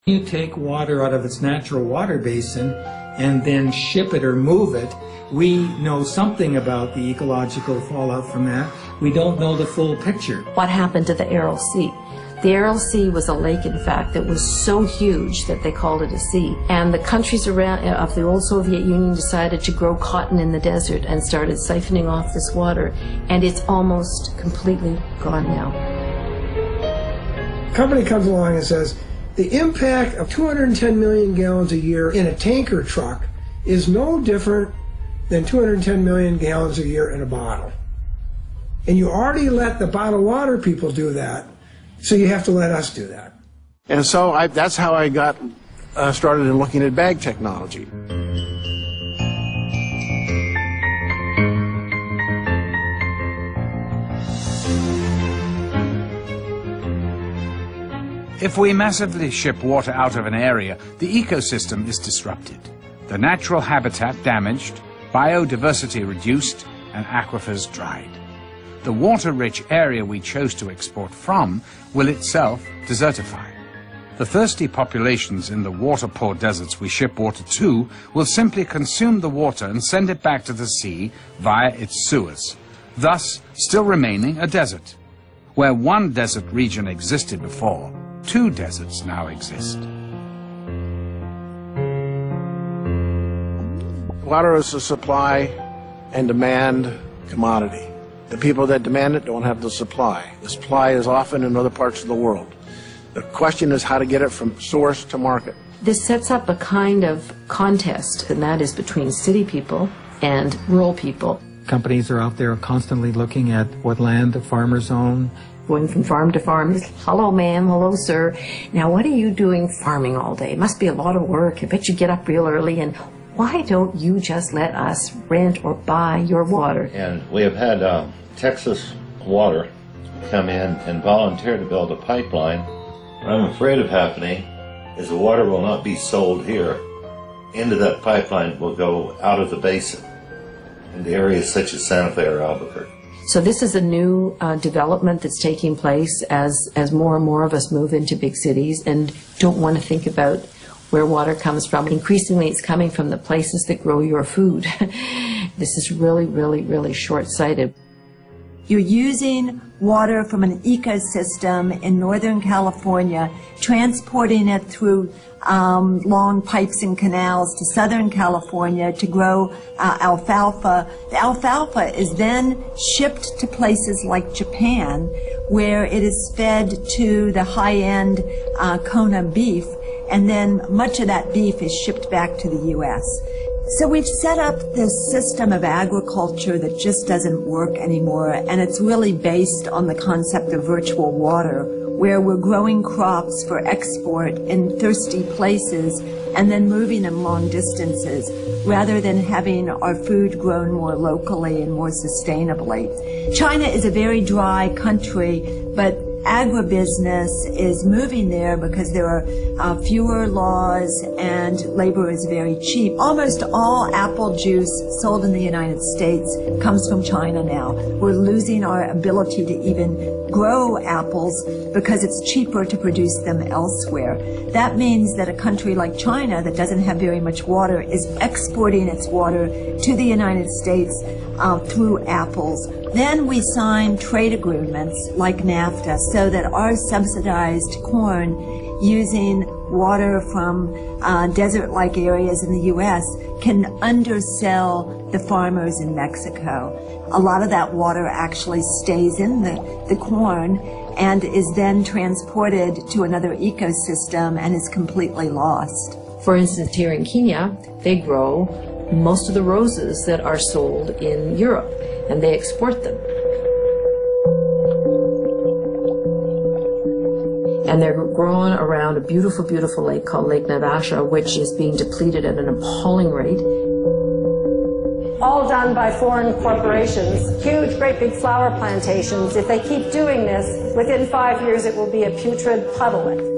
You take water out of its natural water basin and then ship it or move it. We know something about the ecological fallout from that. We don't know the full picture. What happened to the Aral Sea? The Aral Sea was a lake, in fact, that was so huge that they called it a sea. And the countries around of the old Soviet Union decided to grow cotton in the desert and started siphoning off this water. And it's almost completely gone now. A company comes along and says, the impact of 210 million gallons a year in a tanker truck is no different than 210 million gallons a year in a bottle. And you already let the bottled water people do that, so you have to let us do that. And so that's how I got started in looking at bag technology. If we massively ship water out of an area, the ecosystem is disrupted. The natural habitat damaged, biodiversity reduced, and aquifers dried. The water-rich area we chose to export from will itself desertify. The thirsty populations in the water-poor deserts we ship water to will simply consume the water and send it back to the sea via its sewers, thus still remaining a desert. Where one desert region existed before, two deserts now exist. Water is a supply and demand commodity. The people that demand it don't have the supply. The supply is often in other parts of the world. The question is how to get it from source to market. This sets up a kind of contest, and that is between city people and rural people. Companies are out there constantly looking at what land the farmers own. Going from farm to farm. Hello, ma'am. Hello, sir. Now, what are you doing farming all day? It must be a lot of work. I bet you get up real early. And why don't you just let us rent or buy your water? And we have had Texas Water come in and volunteer to build a pipeline. What I'm afraid of happening is the water will not be sold here. Into that pipeline will go out of the basin into areas such as Santa Fe or Albuquerque. So this is a new development that's taking place as more and more of us move into big cities and don't want to think about where water comes from. Increasingly, it's coming from the places that grow your food. This is really, really, really short-sighted. You're using water from an ecosystem in Northern California, transporting it through long pipes and canals to Southern California to grow alfalfa. The alfalfa is then shipped to places like Japan, where it is fed to the high-end Kona beef, and then much of that beef is shipped back to the U.S. So we've set up this system of agriculture that just doesn't work anymore, and it's really based on the concept of virtual water, where we're growing crops for export in thirsty places and then moving them long distances, rather than having our food grown more locally and more sustainably. China is a very dry country, but agribusiness is moving there because there are fewer laws and labor is very cheap. Almost all apple juice sold in the United States comes from China now. We're losing our ability to even grow apples because it's cheaper to produce them elsewhere. That means that a country like China that doesn't have very much water is exporting its water to the United States through apples. Then we sign trade agreements like NAFTA so that our subsidized corn using water from desert-like areas in the U.S. can undersell the farmers in Mexico. A lot of that water actually stays in the corn and is then transported to another ecosystem and is completely lost. For instance, here in Kenya, they grow most of the roses that are sold in Europe, and they export them. And they're grown around a beautiful, beautiful lake called Lake Naivasha, which is being depleted at an appalling rate. All done by foreign corporations, huge, great big flower plantations. If they keep doing this, within 5 years it will be a putrid puddle.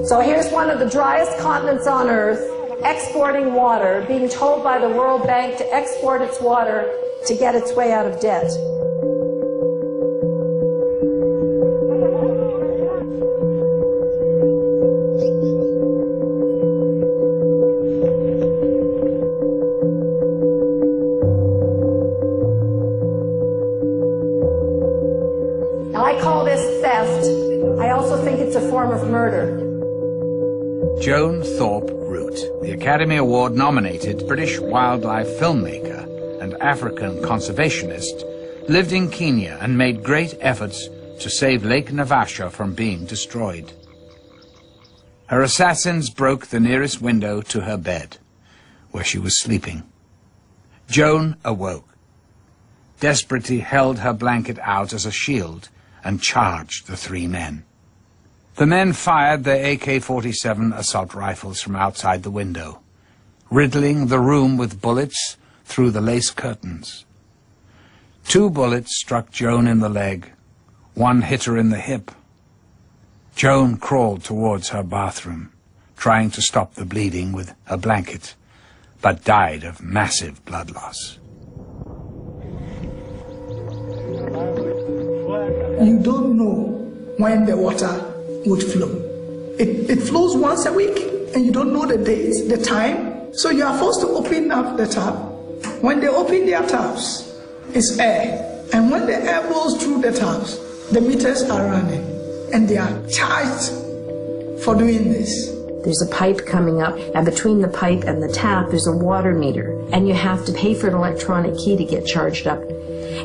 So here's one of the driest continents on Earth, exporting water, being told by the World Bank to export its water to get its way out of debt. theft. I also think it's a form of murder. Joan Thorpe Root, the Academy Award nominated British wildlife filmmaker and African conservationist, lived in Kenya and made great efforts to save Lake Naivasha from being destroyed. Her assassins broke the nearest window to her bed, where she was sleeping. Joan awoke, desperately held her blanket out as a shield and charged the three men. The men fired their AK-47 assault rifles from outside the window, riddling the room with bullets through the lace curtains. 2 bullets struck Joan in the leg. 1 hit her in the hip. Joan crawled towards her bathroom, trying to stop the bleeding with her blanket, but died of massive blood loss. You don't know when the water would flow. It flows once a week, and you don't know the dates, the time, so you are forced to open up the tap. When they open their taps, it's air, and when the air blows through the taps, the meters are running, and they are charged for doing this. There's a pipe coming up, and between the pipe and the tap, there's a water meter, and you have to pay for an electronic key to get charged up.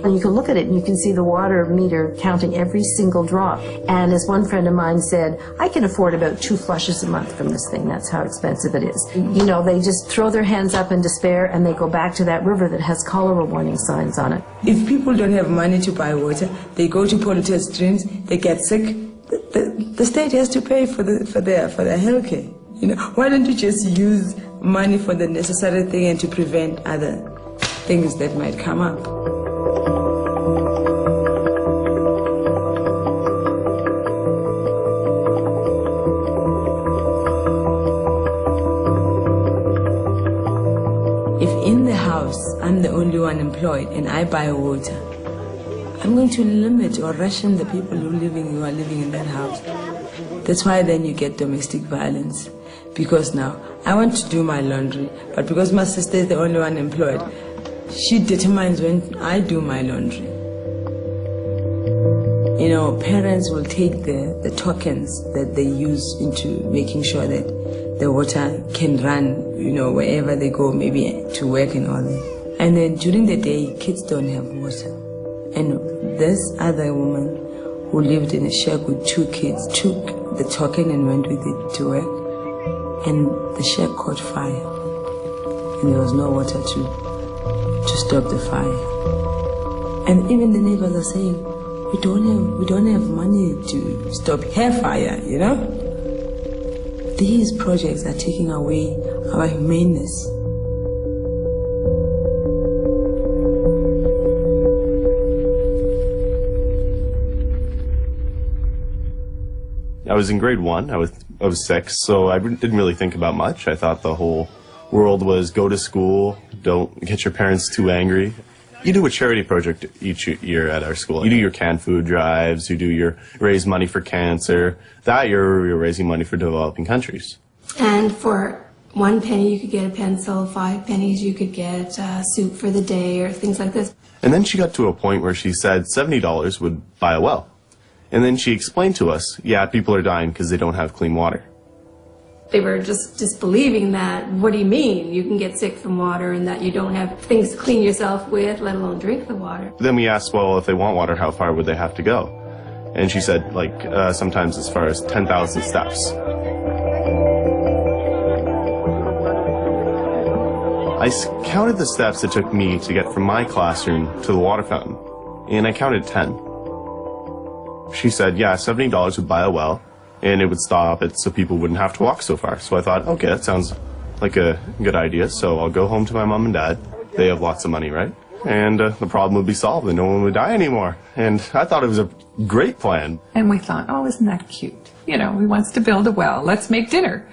And you can look at it and you can see the water meter counting every single drop. And as one friend of mine said, I can afford about 2 flushes a month from this thing. That's how expensive it is. You know, they just throw their hands up in despair and they go back to that river that has cholera warning signs on it. If people don't have money to buy water, they go to polluted streams, they get sick. The state has to pay for their health care. You know, why don't you just use money for the necessary thing and to prevent other things that might come up? I'm the only one employed and I buy water, I'm going to limit or ration the people who are living in that house. That's why then you get domestic violence. Because now I want to do my laundry, but because my sister is the only one employed, she determines when I do my laundry. You know, parents will take the tokens that they use into making sure that the water can run, you know, wherever they go, maybe to work and all that. And then during the day, kids don't have water. And this other woman who lived in a shack with 2 kids took the token and went with it to work. And the shack caught fire. And there was no water to stop the fire. And even the neighbors are saying, we don't have money to stop hair fire, you know? These projects are taking away our humaneness. I was in grade 1, I was 6, so I didn't really think about much. I thought the whole world was go to school, don't get your parents too angry. You do a charity project each year at our school. You do your canned food drives, you do your raise money for cancer. That year you're raising money for developing countries. And for 1 penny you could get a pencil, 5 pennies you could get soup for the day or things like this. And then she got to a point where she said $70 would buy a well. And then she explained to us, yeah, people are dying because they don't have clean water. They were just disbelieving that. What do you mean? You can get sick from water and that you don't have things to clean yourself with, let alone drink the water. Then we asked, well, if they want water, how far would they have to go? And she said, like, sometimes as far as 10,000 steps. I counted the steps it took me to get from my classroom to the water fountain, and I counted 10. She said, yeah, $70 would buy a well, and it would stop it so people wouldn't have to walk so far. So I thought, okay, that sounds like a good idea, so I'll go home to my mom and dad. They have lots of money, right? And the problem would be solved and no one would die anymore. And I thought it was a great plan. And we thought, oh, isn't that cute? You know, he wants to build a well. Let's make dinner.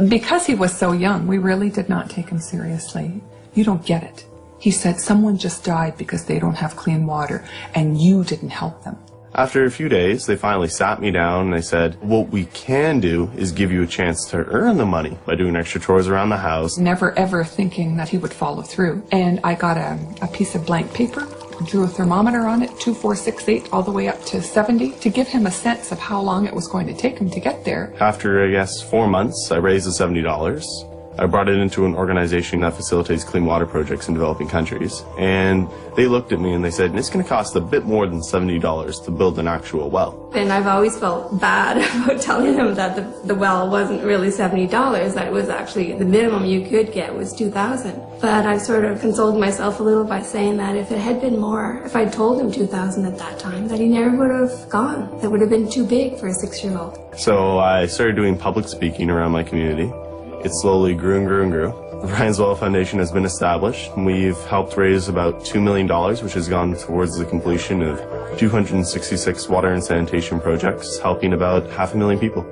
Because he was so young, we really did not take him seriously. You don't get it. He said someone just died because they don't have clean water, and you didn't help them. After a few days, they finally sat me down and they said, what we can do is give you a chance to earn the money by doing extra chores around the house. Never ever thinking that he would follow through. And I got a piece of blank paper drew a thermometer on it, 2, 4, 6, 8, all the way up to 70, to give him a sense of how long it was going to take him to get there. After, I guess, 4 months, I raised the $70. I brought it into an organization that facilitates clean water projects in developing countries. And they looked at me and they said, it's going to cost a bit more than $70 to build an actual well. And I've always felt bad about telling him that the well wasn't really $70, that it was actually the minimum you could get was $2,000. But I sort of consoled myself a little by saying that if it had been more, if I'd told him $2,000 at that time, that he never would have gone. That would have been too big for a 6-year-old. So I started doing public speaking around my community. It slowly grew and grew and grew. The Brian's Well Foundation has been established. We've helped raise about $2 million, which has gone towards the completion of 266 water and sanitation projects, helping about 500,000 people.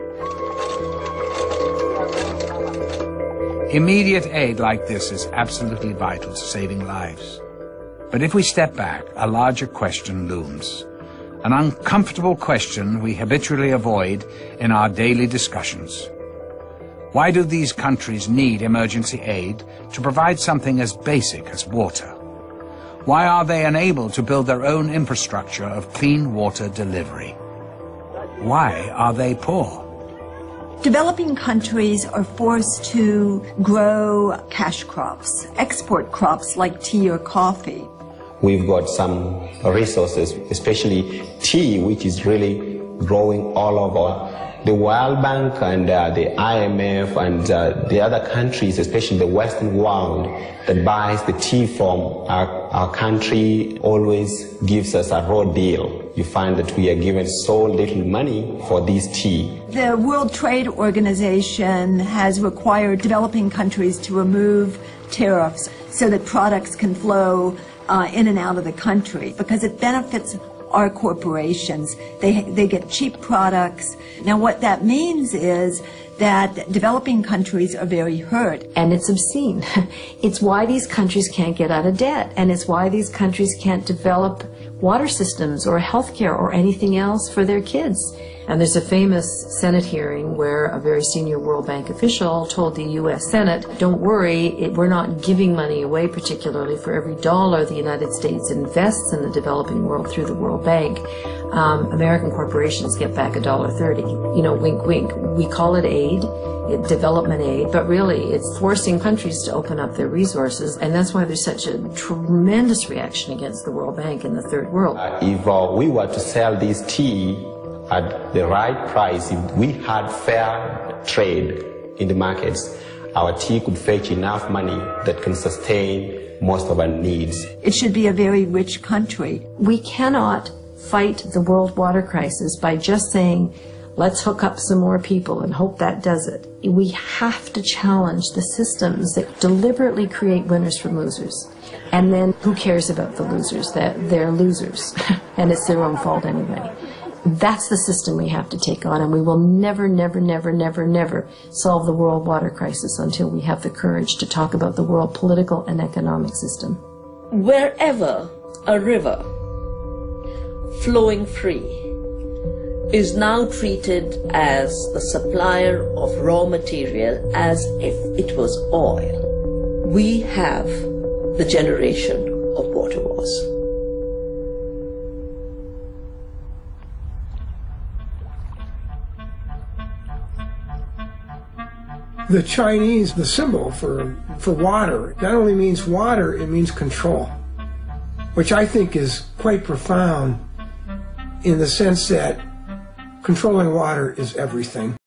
Immediate aid like this is absolutely vital to saving lives. But if we step back, a larger question looms. An uncomfortable question we habitually avoid in our daily discussions. Why do these countries need emergency aid to provide something as basic as water? Why are they unable to build their own infrastructure of clean water delivery? Why are they poor? Developing countries are forced to grow cash crops, export crops like tea or coffee. We've got some resources, especially tea, which is really growing all over. The World Bank and the IMF and the other countries, especially the Western world, that buys the tea from our country always gives us a raw deal. You find that we are given so little money for this tea. The World Trade Organization has required developing countries to remove tariffs so that products can flow in and out of the country because it benefits our corporations. They get cheap products. Now what that means is that developing countries are very hurt. And it's obscene. It's why these countries can't get out of debt, and it's why these countries can't develop water systems or healthcare or anything else for their kids. And there's a famous Senate hearing where a very senior World Bank official told the U.S. Senate, don't worry, we're not giving money away, particularly for every dollar the United States invests in the developing world through the World Bank. American corporations get back $1.30. You know, wink, wink. We call it aid, development aid, but really it's forcing countries to open up their resources, and that's why there's such a tremendous reaction against the World Bank in the third world. If we were to sell this tea at the right price, if we had fair trade in the markets, our tea could fetch enough money that can sustain most of our needs. It should be a very rich country. We cannot fight the world water crisis by just saying, let's hook up some more people and hope that does it. We have to challenge the systems that deliberately create winners from losers. And then who cares about the losers? They're losers. And it's their own fault anyway. That's the system we have to take on, and we will never, never, never, never, never solve the world water crisis until we have the courage to talk about the world political and economic system. Wherever a river flowing free is now treated as the supplier of raw material as if it was oil, we have the generation of water wars. The Chinese, the symbol for water, not only means water, it means control, which I think is quite profound in the sense that controlling water is everything.